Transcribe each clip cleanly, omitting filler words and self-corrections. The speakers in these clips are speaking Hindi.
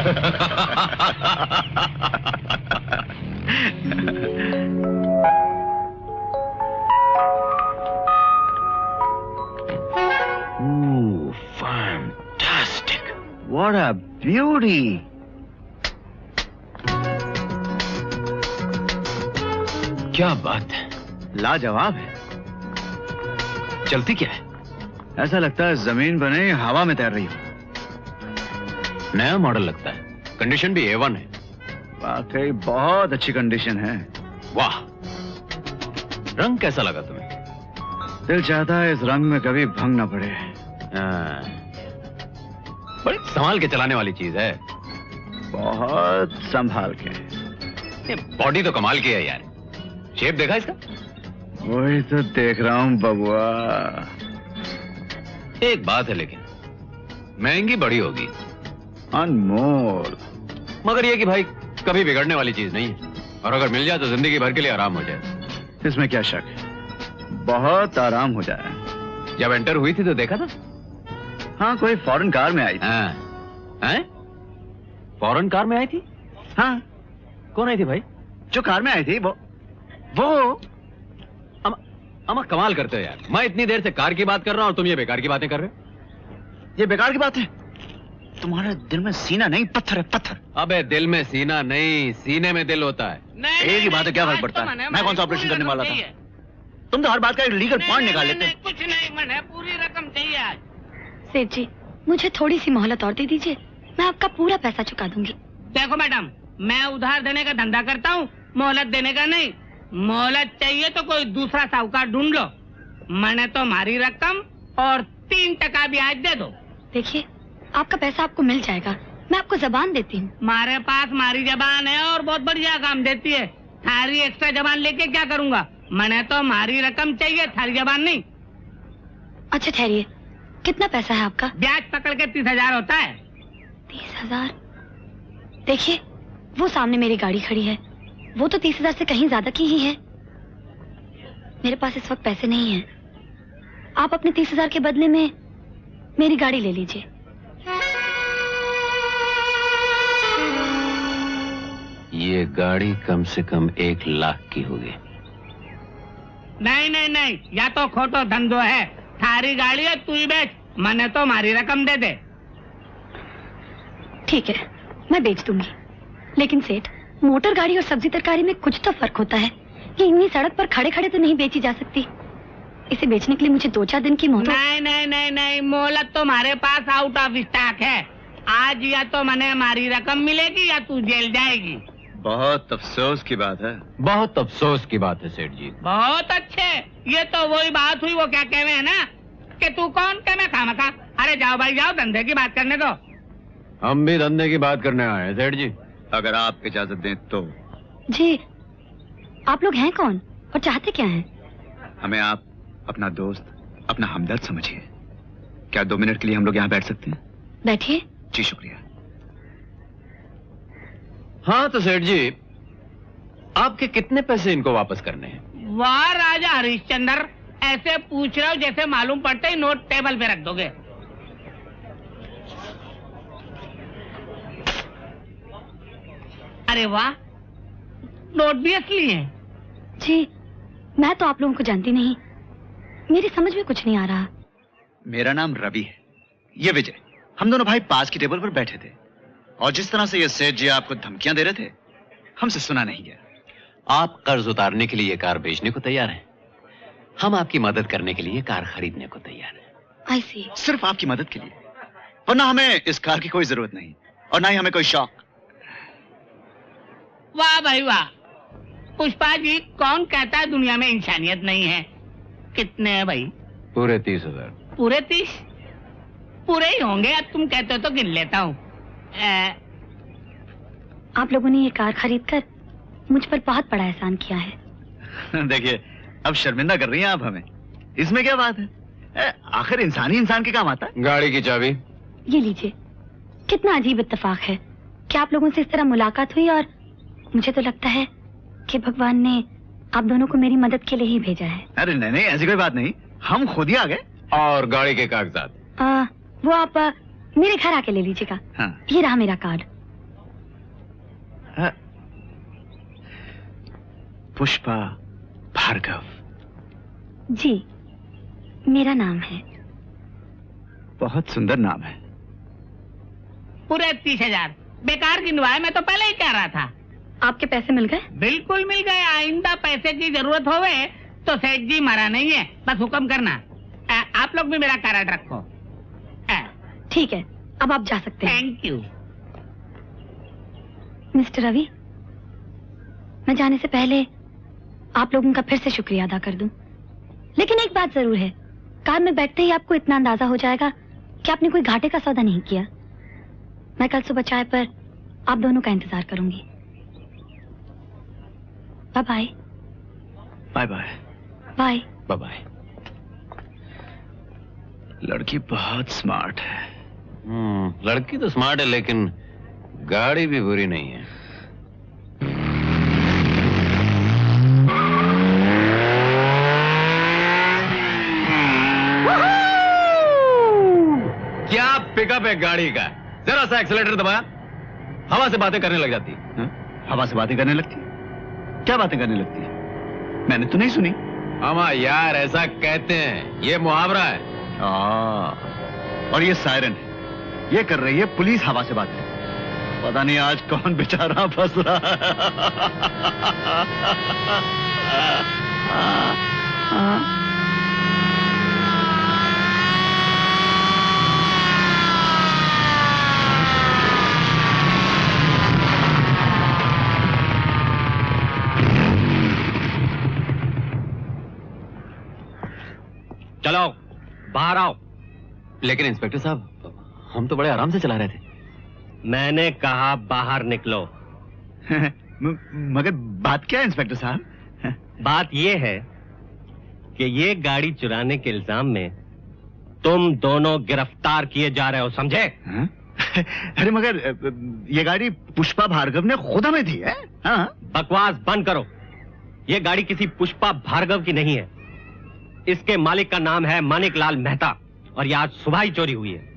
Ooh, fantastic! What a beauty! क्या बात है, लाजवाब है। चलती क्या है? ऐसा लगता है जमीन पर नहीं हवा में तैर रही हो। नया मॉडल लगता है, कंडीशन भी A1 है। वाकई बहुत अच्छी कंडीशन है। वाह, रंग कैसा लगा तुम्हें? दिल चाहता है इस रंग में कभी भंग ना पड़े। बड़ी संभाल के चलाने वाली चीज है। बहुत संभाल के। बॉडी तो कमाल की है यार, शेप देखा इसका? वही तो देख रहा हूं बबुआ। एक बात है लेकिन, महंगी बड़ी होगी, अनमोल। मगर ये कि भाई कभी बिगड़ने वाली चीज नहीं है, और अगर मिल जाए तो जिंदगी भर के लिए आराम हो जाए। इसमें क्या शक है, बहुत आराम हो जाए। जब एंटर हुई थी तो देखा था? हाँ, कोई फॉरेन कार में आई थी। हाँ? फॉरेन कार में आई थी? हाँ। कौन आई थी भाई? जो कार में आई थी वो अमा कमाल करते हो यार। मैं इतनी देर से कार की बात कर रहा हूं और तुम ये बेकार की बातें कर रहे हो। ये बेकार की बात है? तुम्हारे दिल में सीना नहीं, पत्थर है, पत्थर। अबे दिल में सीना नहीं, सीने में दिल होता है। एक ही बात है, क्या फर्क पड़ता है? मैं कौन सा ऑपरेशन करने वाला था? तुम तो हर बात का एक लीगल पॉइंट निकाल लेते हो। कुछ नहीं, मैंने पूरी रकम चाहिए आज। सेठ जी, मुझे थोड़ी सी मोहलत और दे दीजिए, मैं आपका पूरा पैसा चुका दूंगी। देखो मैडम, मैं उधार देने का धंधा करता हूँ, मोहलत देने का नहीं। मोहलत चाहिए तो कोई दूसरा साहूकार ढूंढ लो। मैंने तो हमारी रकम और 3% ब्याज दे दो। देखिए, आपका पैसा आपको मिल जाएगा, मैं आपको जबान देती हूँ। हमारे पास हमारी जबान है और बहुत बढ़िया काम देती है। थारी एक्स्ट्रा जबान लेके क्या करूँगा? मैंने तो हमारी रकम चाहिए, थारी जबान नहीं। अच्छा ठहरिए, कितना पैसा है आपका? ब्याज पकड़ के 30,000 होता है। 30,000? देखिए, वो सामने मेरी गाड़ी खड़ी है, वो तो 30,000 से कहीं ज्यादा की ही है। मेरे पास इस वक्त पैसे नहीं हैं। आप अपने 30,000 के बदले में मेरी गाड़ी ले लीजिए। ये गाड़ी कम से कम 1 लाख की होगी। नहीं नहीं नहीं, या तो खोटो धंधो है। थारी गाड़ी है, तू ही बेच, मैंने तो हमारी रकम दे दे। ठीक है, मैं बेच दूंगी, लेकिन सेठ, मोटर गाड़ी और सब्जी तरकारी में कुछ तो फर्क होता है। ये इतनी सड़क पर खड़े खड़े तो नहीं बेची जा सकती। इसे बेचने के लिए मुझे 2-4 दिन की मोहलत। नहीं नहीं नहीं नहीं, मोहलत तो हमारे पास आउट ऑफ स्टॉक है। आज या तो मैंने हमारी रकम मिलेगी या तू जेल जाएगी। बहुत अफसोस की बात है। बहुत अफसोस की बात है सेठ जी। बहुत अच्छे, ये तो वही बात हुई। वो क्या कहे है ना कि तू कौन के मैं खामखा। अरे जाओ भाई जाओ, धंधे की बात करने दो। हम भी धंधे की बात करने आए हैं सेठ जी, अगर आप इजाजत दें तो। जी, आप लोग हैं कौन और चाहते क्या हैं? हमें आप अपना दोस्त, अपना हमदर्द समझिए। क्या 2 मिनट के लिए हम लोग यहाँ बैठ सकते हैं? बैठिए। जी शुक्रिया। हाँ तो सेठ जी, आपके कितने पैसे इनको वापस करने हैं? वाह राजा हरिश्चंद्र, ऐसे पूछ रहे हो जैसे मालूम पड़ते ही नोट टेबल पे रख दोगे। अरे वाह, नोट भी असली हैं। जी, मैं तो आप लोगों को जानती नहीं, मेरी समझ में कुछ नहीं आ रहा। मेरा नाम रवि है, ये विजय। हम दोनों भाई पास की टेबल पर बैठे थे, और जिस तरह से ये सेठ जी आपको धमकियां दे रहे थे, हमसे सुना नहीं गया। आप कर्ज उतारने के लिए कार बेचने को तैयार हैं, हम आपकी मदद करने के लिए कार खरीदने को तैयार हैं। I see। सिर्फ आपकी मदद के लिए, वरना हमें इस कार की कोई जरूरत नहीं, और ना ही हमें कोई शौक। वाह भाई वाह, पुष्पा जी, कौन कहता है दुनिया में इंसानियत नहीं है? कितने हैं भाई? पूरे 30,000। पूरे 30? पूरे ही होंगे, अब तुम कहते हो तो गिन लेता हूँ। आप लोगों ने ये कार खरीदकर मुझ पर बहुत बड़ा एहसान किया है। देखिए, अब शर्मिंदा कर रही हैं आप हमें, इसमें क्या बात है? आखिर इंसान ही इंसान के काम आता है। गाड़ी की चाबी ये लीजिए। कितना अजीब इत्तेफाक है कि आप लोगों से इस तरह मुलाकात हुई, और मुझे तो लगता है कि भगवान ने आप दोनों को मेरी मदद के लिए ही भेजा है। अरे नहीं नहीं, ऐसी कोई बात नहीं, हम खुद ही आ गए। और गाड़ी के कागजात? वो आप मेरे घर आके ले लीजिएगा। हाँ। ये रहा मेरा कार्ड। पुष्पा भार्गव। जी, मेरा नाम है। बहुत सुंदर नाम है। पूरे 30,000 बेकार गिनवाए, मैं तो पहले ही कह रहा था। आपके पैसे मिल गए? बिल्कुल मिल गए। आइंदा पैसे की जरूरत होवे तो सेठ जी मरा नहीं है, बस हुक्म करना। आप लोग भी मेरा कार्ड रखो। ठीक है, अब आप जा सकते हैं। Thank you. मिस्टर रवि, मैं जाने से पहले आप लोगों का फिर से शुक्रिया अदा कर दूं। लेकिन एक बात जरूर है, कार में बैठते ही आपको इतना अंदाजा हो जाएगा कि आपने कोई घाटे का सौदा नहीं किया। मैं कल सुबह चाय पर आप दोनों का इंतजार करूंगी। Bye bye. Bye bye. Bye bye bye. लड़की बहुत स्मार्ट है। लड़की तो स्मार्ट है, लेकिन गाड़ी भी बुरी नहीं है। क्या पिकअप है गाड़ी का। जरा सा एक्सीलेटर दबाया, हवा से बातें करने लग जाती है। हवा से बातें करने लगती? क्या बातें करने लगती है? मैंने तो नहीं सुनी। मामा यार, ऐसा कहते हैं, ये मुहावरा है। और ये सायरन है, ये कर रही है पुलिस हवा से बातें। पता नहीं आज कौन बेचारा फंस रहा है। चलो बाहर आओ। लेकिन इंस्पेक्टर साहब, हम तो बड़े आराम से चला रहे थे। मैंने कहा बाहर निकलो। मगर बात क्या है इंस्पेक्टर साहब? बात ये है कि ये गाड़ी चुराने के इल्जाम में तुम दोनों गिरफ्तार किए जा रहे हो, समझे? अरे मगर ये गाड़ी पुष्पा भार्गव ने खुद हमें दी है। हाँ? बकवास बंद करो। ये गाड़ी किसी पुष्पा भार्गव की नहीं है। इसके मालिक का नाम है मानिक लाल मेहता, और ये आज सुबह ही चोरी हुई है।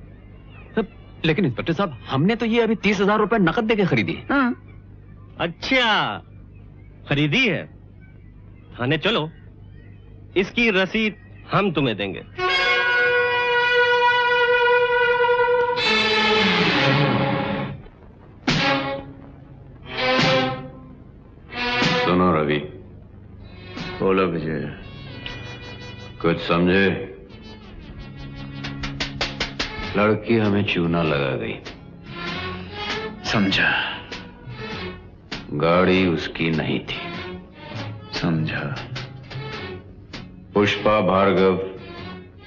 लेकिन इंस्पेक्टर साहब, हमने तो ये अभी 30,000 रुपए नकद देके खरीदी। हाँ। अच्छा, खरीदी है। थाने चलो, इसकी रसीद हम तुम्हें देंगे। सुनो रवि। बोलो विजय। कुछ समझे? लड़की हमें चूना लगा गई। समझा। गाड़ी उसकी नहीं थी। समझा। पुष्पा भार्गव,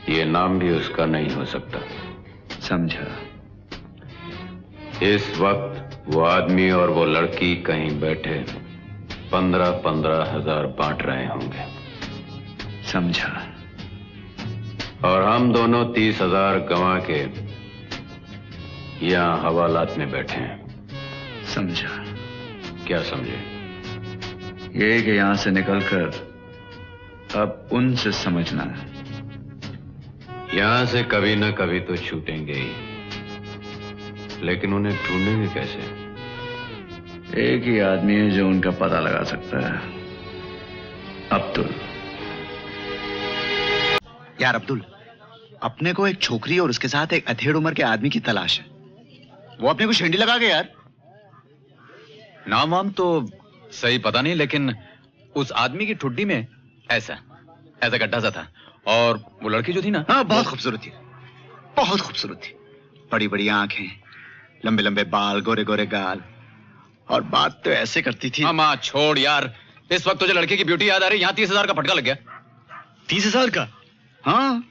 ये नाम भी उसका नहीं हो सकता। समझा। इस वक्त वो आदमी और वो लड़की कहीं बैठे 15-15 हजार बांट रहे होंगे। समझा। और हम दोनों 30,000 गंवा के यहां हवालात में बैठे हैं। समझा। क्या समझे? ये कि यहां से निकलकर अब उनसे समझना है। यहां से कभी न कभी तो छूटेंगे ही, लेकिन उन्हें ढूंढेंगे कैसे? एक ही आदमी है जो उनका पता लगा सकता है, अब्दुल। यार अब्दुल, अपने को एक छोकरी और उसके साथ एक अधेड़ उम्र के आदमी की तलाश है। वो अपने को शेंडी लगा गया यार। नाम वाम तो सही पता नहीं, लेकिन उस आदमी की ठुड्डी में ऐसा गड्ढा सा था, और वो लड़की जो थी ना, हाँ, बहुत खूबसूरत थी। बहुत खूबसूरत थी। बड़ी बड़ी आंखें, लंबे लंबे बाल, गोरे गोरे गाल, और बात तो ऐसे करती थी। मामा छोड़ यार, इस वक्त तुझे लड़के की ब्यूटी याद आ रही। यहाँ 30,000 का फटका लग गया। 30,000 का? हाँ,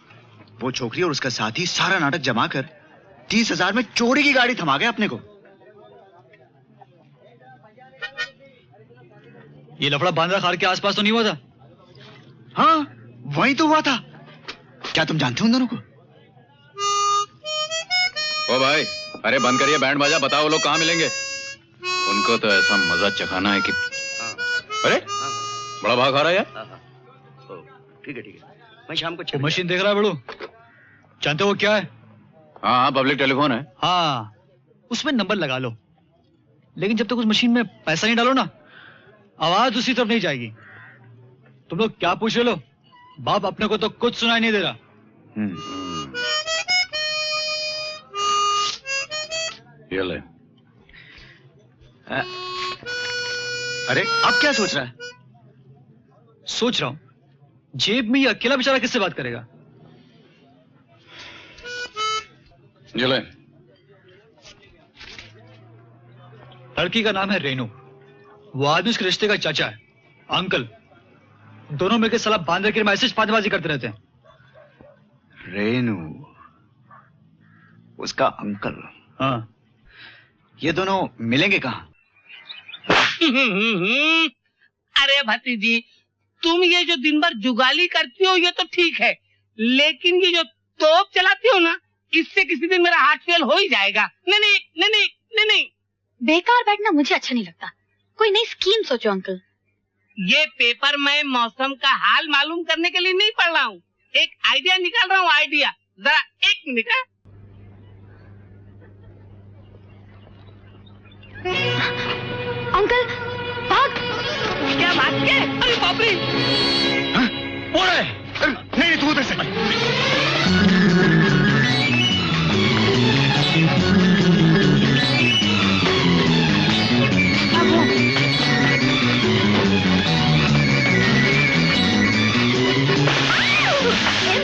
वो छोकरी और उसका साथी सारा नाटक जमा कर 30,000 में चोरी की गाड़ी थमा गए अपने को। ये लफड़ा बांद्रा खार के आसपास तो नहीं हुआ था? हाँ, वहीं तो हुआ था। क्या तुम जानते हो उन दोनों को? ओ भाई, अरे बंद करिए बैंड बाजा, बताओ वो लोग कहाँ मिलेंगे। उनको तो ऐसा मजा चखाना है कि अरे बड़ा भाग आ रहा है यार। ठीक है, मैं शाम को वो मशीन देख रहा है बड़ू? जानते हो वो क्या है? हाँ, पब्लिक टेलीफोन है। हाँ, उसमें नंबर लगा लो। लेकिन जब तक उस मशीन में पैसा नहीं डालो ना, आवाज उसी तरफ नहीं जाएगी। तुम लोग क्या पूछ रहे लो? बाप अपने को तो कुछ सुनाई नहीं दे रहा। ये ले। अरे अब क्या सोच रहा है? सोच रहा हूं जेब में ये अकेला बेचारा किससे बात करेगा। ये ले। लड़की का नाम है रेनू। वो आदमी उसके रिश्ते का चाचा है, अंकल। दोनों मिलकर साला बांद्रा के मैसेज फातबाजी करते रहते हैं। रेनू उसका अंकल। हाँ। ये दोनों मिलेंगे कहाँ? अरे भतीजी, तुम ये जो दिन भर जुगाली करती हो ये तो ठीक है, लेकिन ये जो तोप चलाती हो ना, इससे किसी दिन मेरा हार्ट फेल हो ही जाएगा। नहीं नहीं नहीं नहीं नहीं नहीं। बेकार बैठना मुझे अच्छा नहीं लगता। कोई नई स्कीम सोचो अंकल। ये पेपर मैं मौसम का हाल मालूम करने के लिए नहीं पढ़ रहा हूँ, एक आइडिया निकाल रहा हूँ। आइडिया, जरा एक मिनट। अंकल भाग। क्या भाग के? अरे बाप रे! वो रहे। नहीं तू उधर से।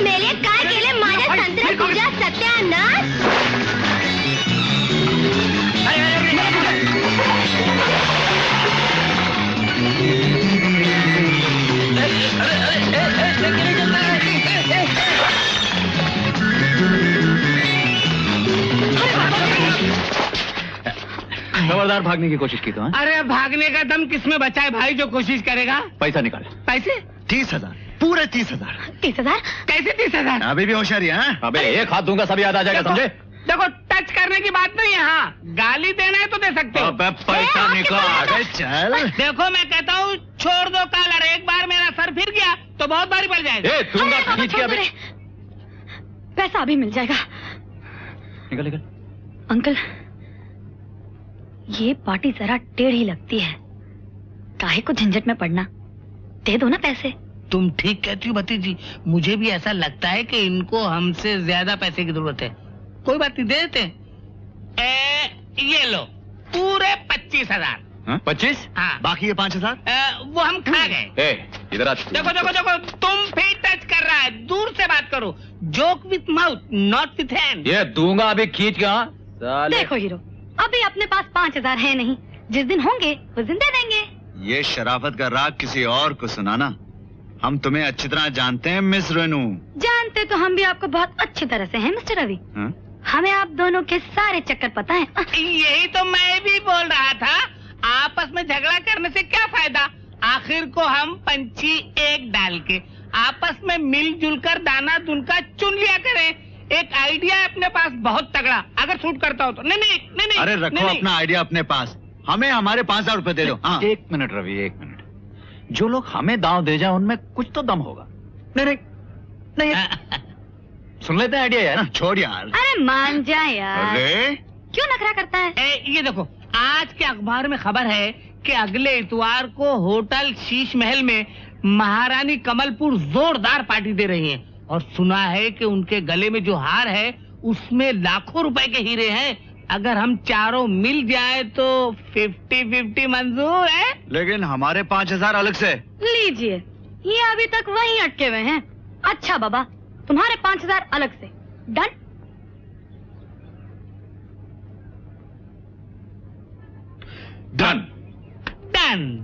मेरे काय केले माझ्या संत्र्या तुझ्या सत्यानाश। खबरदार भागने की कोशिश की तो। अरे भागने का दम किसमें बचा है भाई, जो कोशिश करेगा। पैसा निकाल। पैसे? 30,000, पूरे 30,000। 30,000? कैसे 30,000? अभी भी होशियारी है। अबे एक हाथ दूंगा सब याद आ जाएगा, समझे? देखो टच करने की बात नहीं है। हाँ, गाली देना है तो दे सकते हो। अबे पैसा निकाल। अबे चल। देखो मैं कहता हूँ छोड़ दो कॉलर, एक बार मेरा सर फिर गया तो बहुत भारी पड़ जाएगा। दूंगा खींच के। अबे पैसा अभी मिल जाएगा। निकल निकल। अंकल ये पार्टी जरा टेढ़ी लगती है, काहे को झंझट में पड़ना। दे दो ना पैसे। तुम ठीक कहती हो भतीजी, मुझे भी ऐसा लगता है कि इनको हमसे ज्यादा पैसे की जरूरत है। कोई बात नहीं, दे देते हैं। ये लो पूरे 25,000। 25? हाँ। बाकी ये 5,000? वो हम खा गए। इधर आ। देखो देखो देखो, तुम फिर टच कर रहा है। दूर से बात करो। Joke with mouth, not with hand. ये दूंगा अभी खींच के। हाँ साले। देखो हीरो, अभी अपने पास 5,000 है नहीं, जिस दिन होंगे उस दिन दे देंगे। ये शराफत का राग किसी और को सुनाना। हम तुम्हें अच्छी तरह जानते हैं मिस रेनू। जानते तो हम भी आपको बहुत अच्छी तरह से हैं मिस्टर रवि। हाँ? हमें आप दोनों के सारे चक्कर पता है। यही तो मैं भी बोल रहा था, आपस में झगड़ा करने से क्या फायदा। आखिर को हम पंछी एक डाल के आपस में मिलजुल कर दाना दुनका चुन लिया करें। एक आइडिया है अपने पास बहुत तगड़ा, अगर सूट करता हो तो। नहीं नहीं नहीं नहीं। अरे रखो नहीं, अपना आइडिया अपने पास, हमें हमारे 5,000 रुपए दे दो। हाँ। एक मिनट रवि, एक मिनट। जो लोग हमें दांव दे जाए उनमें कुछ तो दम होगा। नहीं नहीं नहीं। सुन लेते हैं आइडिया यार। छोड़ यार। अरे मान जा यार। अरे क्यों नखरा करता है? ये देखो, आज के अखबार में खबर है कि अगले इतवार को होटल शीश महल में महारानी कमलपुर जोरदार पार्टी दे रही हैं, और सुना है कि उनके गले में जो हार है उसमें लाखों रुपए के हीरे हैं। अगर हम चारों मिल जाए तो 50-50 मंजूर है। लेकिन हमारे 5,000 अलग से। लीजिए, ये अभी तक वहीं अटके हुए हैं। अच्छा बाबा, तुम्हारे 5,000 अलग से। डन। डन। डन।